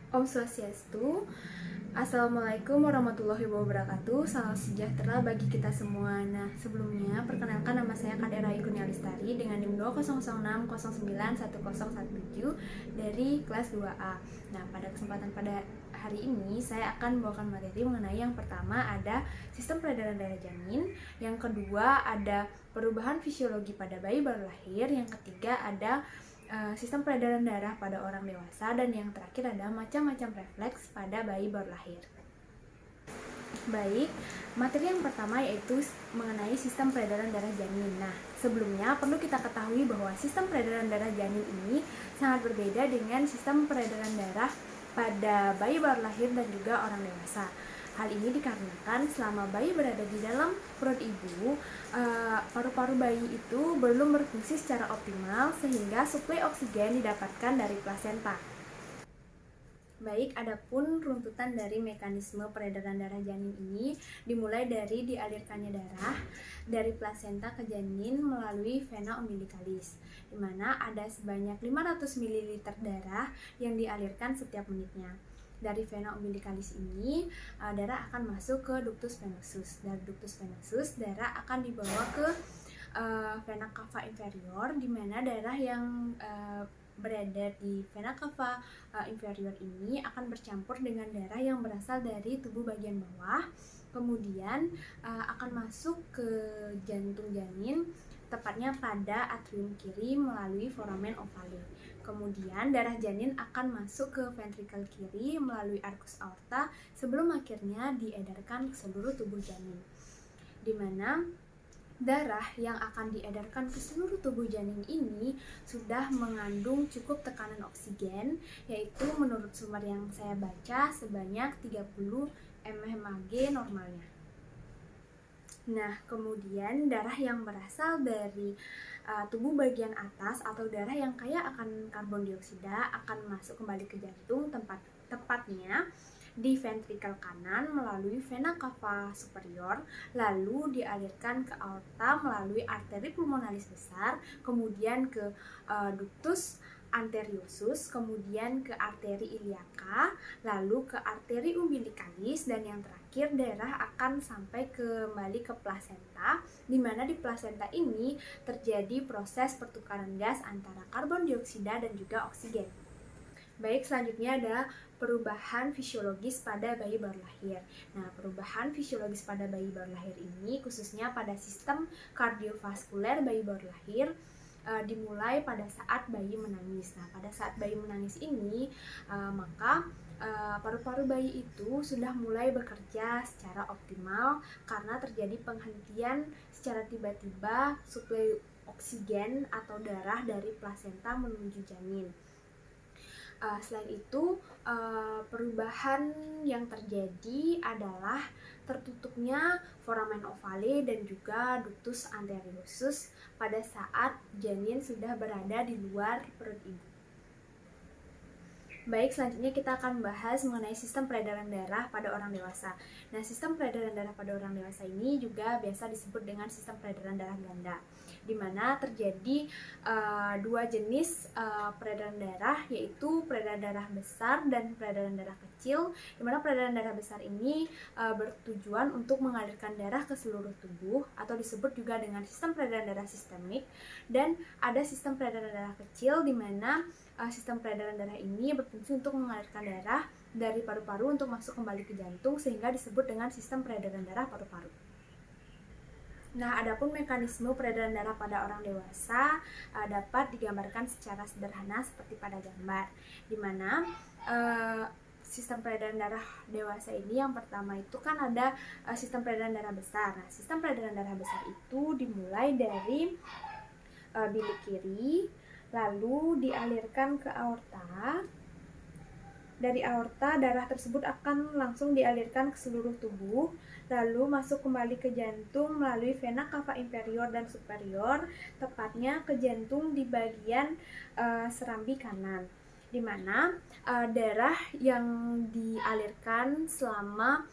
Om Swastiastu. Assalamualaikum warahmatullahi wabarakatuh. Salam sejahtera bagi kita semua. Nah, sebelumnya perkenalkan nama saya Kadera Ikunia Lestari dengan NIM 20060910117 dari kelas 2A. Nah, pada kesempatan pada hari ini saya akan membawakan materi mengenai yang pertama ada sistem peredaran darah janin, yang kedua ada perubahan fisiologi pada bayi baru lahir, yang ketiga ada sistem peredaran darah pada orang dewasa, dan yang terakhir ada macam-macam refleks pada bayi baru lahir. Baik, materi yang pertama yaitu mengenai sistem peredaran darah janin. Nah, sebelumnya perlu kita ketahui bahwa sistem peredaran darah janin ini sangat berbeda dengan sistem peredaran darah pada bayi baru lahir dan juga orang dewasa. Hal ini dikarenakan selama bayi berada di dalam perut ibu, paru-paru bayi itu belum berfungsi secara optimal sehingga suplai oksigen didapatkan dari plasenta. Baik, adapun runtutan dari mekanisme peredaran darah janin ini dimulai dari dialirkannya darah dari plasenta ke janin melalui vena umbilicalis, di mana ada sebanyak 500 ml darah yang dialirkan setiap menitnya. Dari vena umbilicalis ini, darah akan masuk ke ductus venosus. Dari ductus venosus, darah akan dibawa ke vena cava inferior, di mana darah yang berada di vena cava inferior ini akan bercampur dengan darah yang berasal dari tubuh bagian bawah, kemudian akan masuk ke jantung janin, tepatnya pada atrium kiri melalui foramen ovale. Kemudian darah janin akan masuk ke ventrikel kiri melalui arcus aorta sebelum akhirnya diedarkan ke seluruh tubuh janin, di mana darah yang akan diedarkan ke seluruh tubuh janin ini sudah mengandung cukup tekanan oksigen, yaitu menurut sumber yang saya baca sebanyak 30 mmHg normalnya. Nah, kemudian darah yang berasal dari tubuh bagian atas atau darah yang kaya akan karbon dioksida akan masuk kembali ke jantung, tepatnya di ventrikel kanan melalui vena cava superior, lalu dialirkan ke aorta melalui arteri pulmonalis besar, kemudian ke ductus anteriosus, kemudian ke arteri iliaca, lalu ke arteri umbilicalis, dan yang terakhir darah akan sampai kembali ke plasenta, di mana di plasenta ini terjadi proses pertukaran gas antara karbon dioksida dan juga oksigen. Baik, selanjutnya ada perubahan fisiologis pada bayi baru lahir. Nah, perubahan fisiologis pada bayi baru lahir ini khususnya pada sistem kardiovaskuler bayi baru lahir dimulai pada saat bayi menangis. Nah, pada saat bayi menangis ini maka paru-paru bayi itu sudah mulai bekerja secara optimal karena terjadi penghentian secara tiba-tiba suplai oksigen atau darah dari plasenta menuju janin. Selain itu, perubahan yang terjadi adalah tertutupnya foramen ovale dan juga ductus anteriosus pada saat janin sudah berada di luar perut ibu. Baik, selanjutnya kita akan membahas mengenai sistem peredaran darah pada orang dewasa. Nah, sistem peredaran darah pada orang dewasa ini juga biasa disebut dengan sistem peredaran darah ganda, di mana terjadi dua jenis peredaran darah, yaitu peredaran darah besar dan peredaran darah kecil, di mana peredaran darah besar ini bertujuan untuk mengalirkan darah ke seluruh tubuh atau disebut juga dengan sistem peredaran darah sistemik, dan ada sistem peredaran darah kecil di mana sistem peredaran darah ini berfungsi untuk mengalirkan darah dari paru-paru untuk masuk kembali ke jantung, sehingga disebut dengan sistem peredaran darah paru-paru. Nah, adapun mekanisme peredaran darah pada orang dewasa dapat digambarkan secara sederhana seperti pada gambar, di mana sistem peredaran darah dewasa ini yang pertama itu kan ada sistem peredaran darah besar. Nah, sistem peredaran darah besar itu dimulai dari bilik kiri, lalu dialirkan ke aorta. Dari aorta, darah tersebut akan langsung dialirkan ke seluruh tubuh, lalu masuk kembali ke jantung melalui vena cava inferior dan superior, tepatnya ke jantung di bagian serambi kanan, di mana darah yang dialirkan selama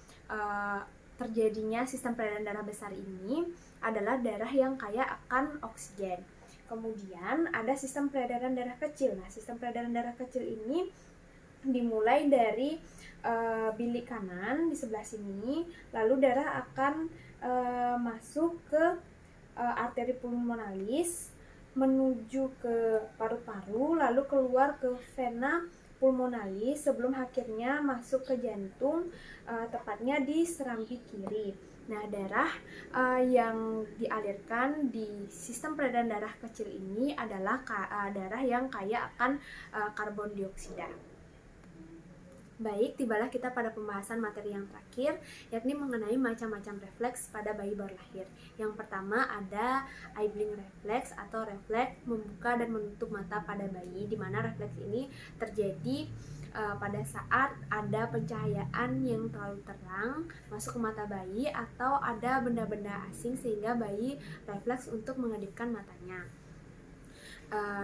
terjadinya sistem peredaran darah besar ini adalah darah yang kaya akan oksigen. Kemudian ada sistem peredaran darah kecil. Nah, sistem peredaran darah kecil ini dimulai dari bilik kanan di sebelah sini, lalu darah akan masuk ke arteri pulmonalis menuju ke paru-paru, lalu keluar ke vena pulmonalis sebelum akhirnya masuk ke jantung, tepatnya di serambi kiri. Nah, darah yang dialirkan di sistem peredaran darah kecil ini adalah darah yang kaya akan karbon dioksida. Baik, tibalah kita pada pembahasan materi yang terakhir, yakni mengenai macam-macam refleks pada bayi baru lahir. Yang pertama ada eye blink reflex atau refleks membuka dan menutup mata pada bayi, di mana refleks ini terjadi pada saat ada pencahayaan yang terlalu terang masuk ke mata bayi atau ada benda-benda asing sehingga bayi refleks untuk mengedipkan matanya.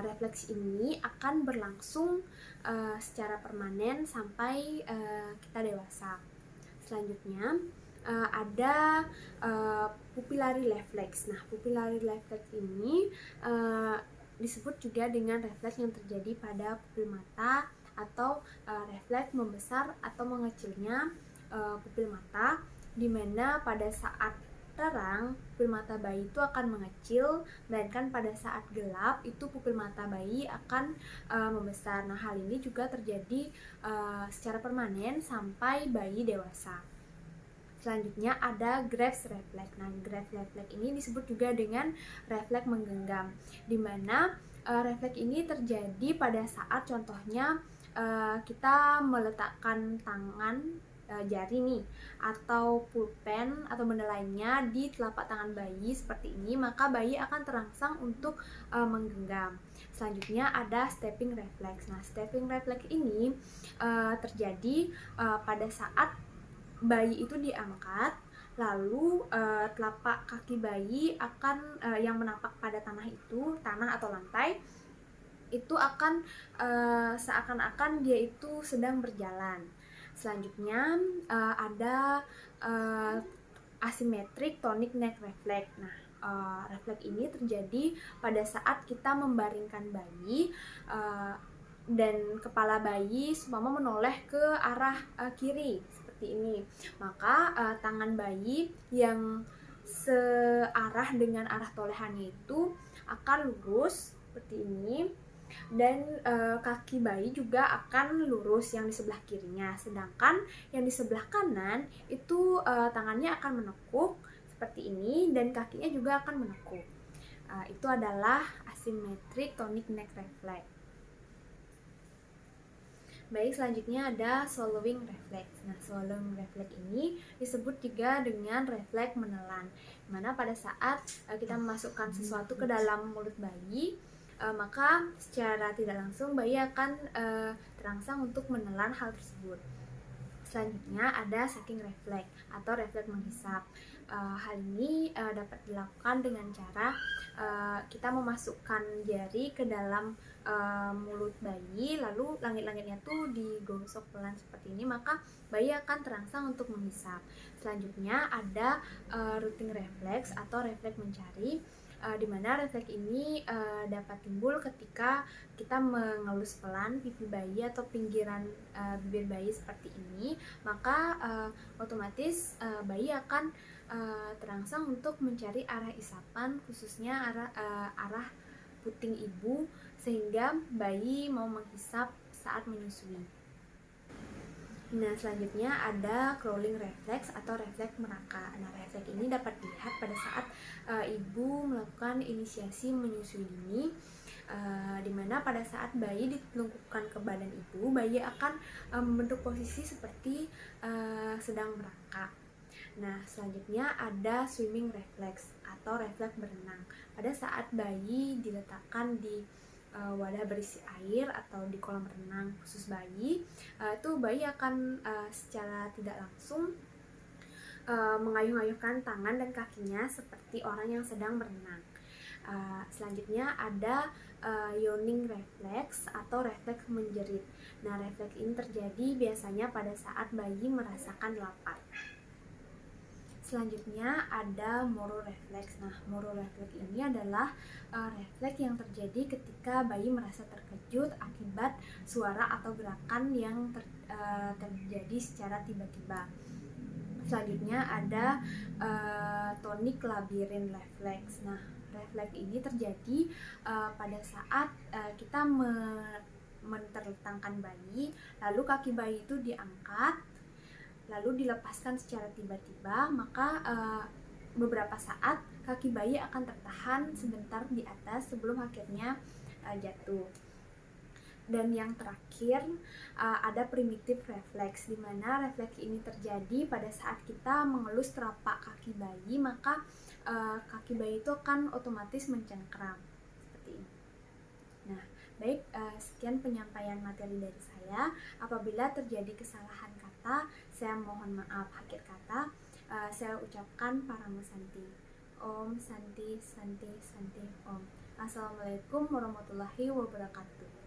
Refleks ini akan berlangsung secara permanen sampai kita dewasa. Selanjutnya ada pupillary reflex. Nah, pupillary reflex ini disebut juga dengan refleks yang terjadi pada pupil mata atau refleks membesar atau mengecilnya pupil mata, di mana pada saat terang pupil mata bayi itu akan mengecil, melainkan pada saat gelap itu pupil mata bayi akan membesar. Nah, hal ini juga terjadi secara permanen sampai bayi dewasa. Selanjutnya ada Graves reflex. Nah, Graves reflex ini disebut juga dengan refleks menggenggam, di mana refleks ini terjadi pada saat contohnya kita meletakkan tangan jari nih atau pulpen atau benda lainnya di telapak tangan bayi seperti ini, maka bayi akan terangsang untuk menggenggam. Selanjutnya ada stepping reflex. Nah, stepping reflex ini terjadi pada saat bayi itu diangkat, lalu telapak kaki bayi akan yang menapak pada tanah atau lantai itu akan seakan-akan dia itu sedang berjalan. Selanjutnya ada asymmetric tonic neck reflex. Nah, refleks ini terjadi pada saat kita membaringkan bayi dan kepala bayi seumpama menoleh ke arah kiri seperti ini. Maka tangan bayi yang searah dengan arah tolehannya itu akan lurus seperti ini, dan kaki bayi juga akan lurus yang di sebelah kirinya, sedangkan yang di sebelah kanan itu tangannya akan menekuk seperti ini dan kakinya juga akan menekuk. Itu adalah asymmetric tonic neck reflex. Baik, selanjutnya ada swallowing reflex. Nah, swallowing reflex ini disebut juga dengan refleks menelan, dimana pada saat kita memasukkan sesuatu ke dalam mulut bayi, maka secara tidak langsung bayi akan terangsang untuk menelan hal tersebut. Selanjutnya ada sucking reflex atau refleks menghisap. Hal ini dapat dilakukan dengan cara kita memasukkan jari ke dalam mulut bayi, lalu langit-langitnya tuh digosok pelan seperti ini, maka bayi akan terangsang untuk menghisap. Selanjutnya ada rooting reflex atau refleks mencari, di mana refleks ini dapat timbul ketika kita mengelus pelan pipi bayi atau pinggiran bibir bayi seperti ini, maka otomatis bayi akan terangsang untuk mencari arah isapan, khususnya arah puting ibu, sehingga bayi mau menghisap saat menyusui. Nah, selanjutnya ada crawling reflex atau refleks merangkak. Nah, refleks ini dapat dilihat pada saat ibu melakukan inisiasi menyusui dini, dimana pada saat bayi ditelungkupkan ke badan ibu, bayi akan membentuk posisi seperti sedang merangkak. Nah, selanjutnya ada swimming reflex atau refleks berenang. Pada saat bayi diletakkan di wadah berisi air atau di kolam renang khusus bayi, itu bayi akan secara tidak langsung mengayuh-ayuhkan tangan dan kakinya seperti orang yang sedang berenang. Selanjutnya ada yawning reflex atau refleks menjerit. Nah, refleks ini terjadi biasanya pada saat bayi merasakan lapar. Selanjutnya ada mororefleks. Nah, mororefleks ini adalah refleks yang terjadi ketika bayi merasa terkejut akibat suara atau gerakan yang terjadi secara tiba-tiba. Selanjutnya ada tonik labirin refleks. Nah, refleks ini terjadi pada saat kita menterlentangkan bayi, lalu kaki bayi itu diangkat lalu dilepaskan secara tiba-tiba, maka beberapa saat kaki bayi akan tertahan sebentar di atas sebelum akhirnya jatuh. Dan yang terakhir ada primitif refleks, di mana refleks ini terjadi pada saat kita mengelus telapak kaki bayi, maka kaki bayi itu akan otomatis mencengkram seperti ini. Nah, baik, sekian penyampaian materi dari saya. Apabila terjadi kesalahan kata, saya mohon maaf. Akhir kata, saya ucapkan Paramo Santi. Om Santi Santi Santi Om. Assalamualaikum warahmatullahi wabarakatuh.